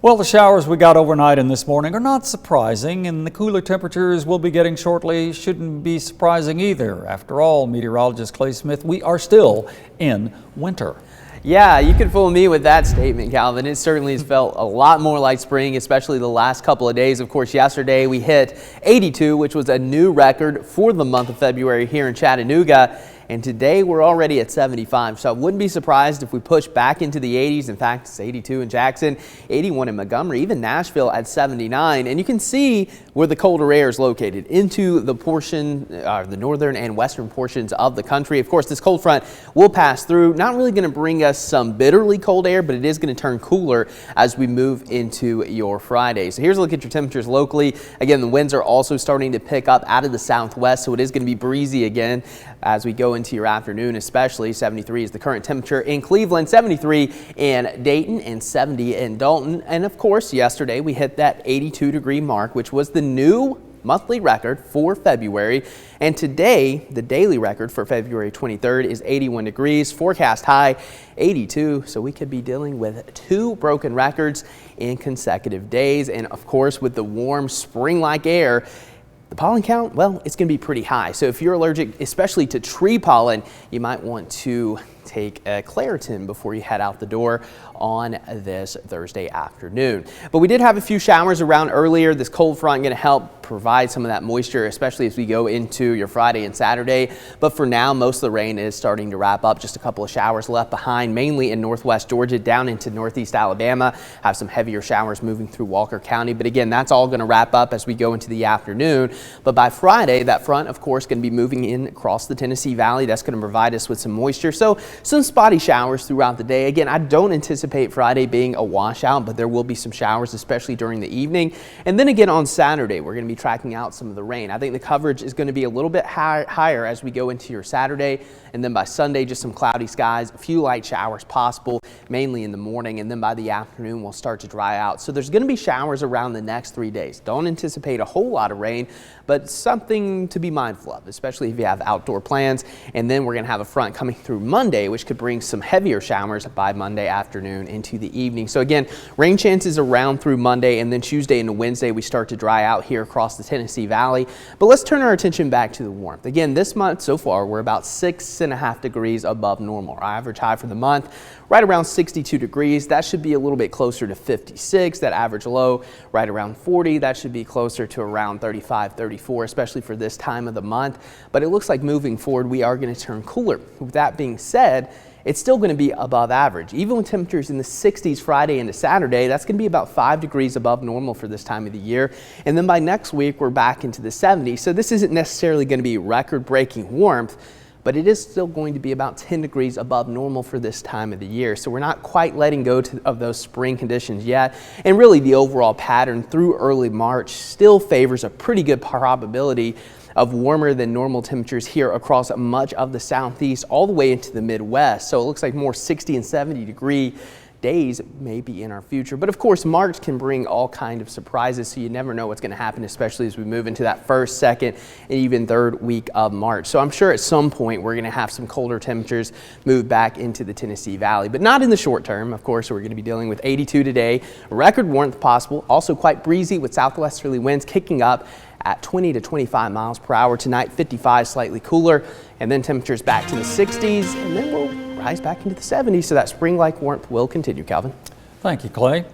Well, the showers we got overnight and this morning are not surprising, and the cooler temperatures we'll be getting shortly shouldn't be surprising either. After all, meteorologist Clay Smith, we are still in winter. Yeah, you can fool me with that statement, Calvin. It certainly has felt a lot more like spring, especially the last couple of days. Of course, yesterday we hit 82, which was a new record for the month of February here in Chattanooga. And today we're already at 75, so I wouldn't be surprised if we push back into the 80s. In fact, it's 82 in Jackson, 81 in Montgomery, even Nashville at 79. And you can see where the colder air is located into the portion, the northern and western portions of the country. Of course, this cold front will pass through. Not really going to bring us some bitterly cold air, but it is going to turn cooler as we move into your Friday. So here's a look at your temperatures locally. Again, the winds are also starting to pick up out of the southwest, so it is going to be breezy again as we go into your afternoon, especially. 73 is the current temperature in Cleveland, 73 in Dayton, and 70 in Dalton. And of course, yesterday we hit that 82-degree mark, which was the new monthly record for February. And today, the daily record for February 23rd is 81 degrees, forecast high 82. So we could be dealing with two broken records in consecutive days. And of course, with the warm spring-like air, the pollen count, well, it's going to be pretty high. So if you're allergic, especially to tree pollen, you might want to take a Claritin before you head out the door on this Thursday afternoon. But we did have a few showers around earlier. This cold front going to help provide some of that moisture, especially as we go into your Friday and Saturday. But for now, most of the rain is starting to wrap up. Just a couple of showers left behind, mainly in northwest Georgia, down into northeast Alabama. Have some heavier showers moving through Walker County. But again, that's all going to wrap up as we go into the afternoon. But by Friday, that front, of course, going to be moving in across the Tennessee Valley. That's going to provide us with some moisture. So some spotty showers throughout the day. Again, I don't anticipate Friday being a washout, but there will be some showers, especially during the evening. And then again on Saturday, we're going to be tracking out some of the rain. I think the coverage is going to be a little bit higher as we go into your Saturday. And then by Sunday, just some cloudy skies, a few light showers possible, mainly in the morning. And then by the afternoon, we'll start to dry out. So there's going to be showers around the next 3 days. Don't anticipate a whole lot of rain, but something to be mindful of, especially if you have outdoor plans. And then we're going to have a front coming through Monday, which could bring some heavier showers by Monday afternoon into the evening. So again, rain chances around through Monday, and then Tuesday into Wednesday, we start to dry out here across the Tennessee Valley. But let's turn our attention back to the warmth. Again, this month so far, we're about 6.5 degrees above normal. Our average high for the month, right around 62 degrees. That should be a little bit closer to 56. That average low, right around 40. That should be closer to around 35, 34, especially for this time of the month. But it looks like moving forward, we are going to turn cooler. With that being said, it's still going to be above average. Even with temperatures in the 60s Friday into Saturday, that's going to be about 5 degrees above normal for this time of the year. And then by next week, we're back into the 70s. So this isn't necessarily going to be record-breaking warmth, but it is still going to be about 10 degrees above normal for this time of the year. So we're not quite letting go of those spring conditions yet. And really the overall pattern through early March still favors a pretty good probability of warmer than normal temperatures here across much of the southeast all the way into the Midwest. So it looks like more 60 and 70 degree days may be in our future. But of course, March can bring all kinds of surprises, so you never know what's going to happen, especially as we move into that first, second, and even third week of March. So I'm sure at some point we're going to have some colder temperatures move back into the Tennessee Valley, but not in the short term. Of course, we're going to be dealing with 82 today, record warmth possible, also quite breezy with southwesterly winds kicking up at 20 to 25 miles per hour tonight, 55 slightly cooler, and then temperatures back to the 60s, and then we'll rise back into the 70s, so that spring-like warmth will continue, Calvin. Thank you, Clay.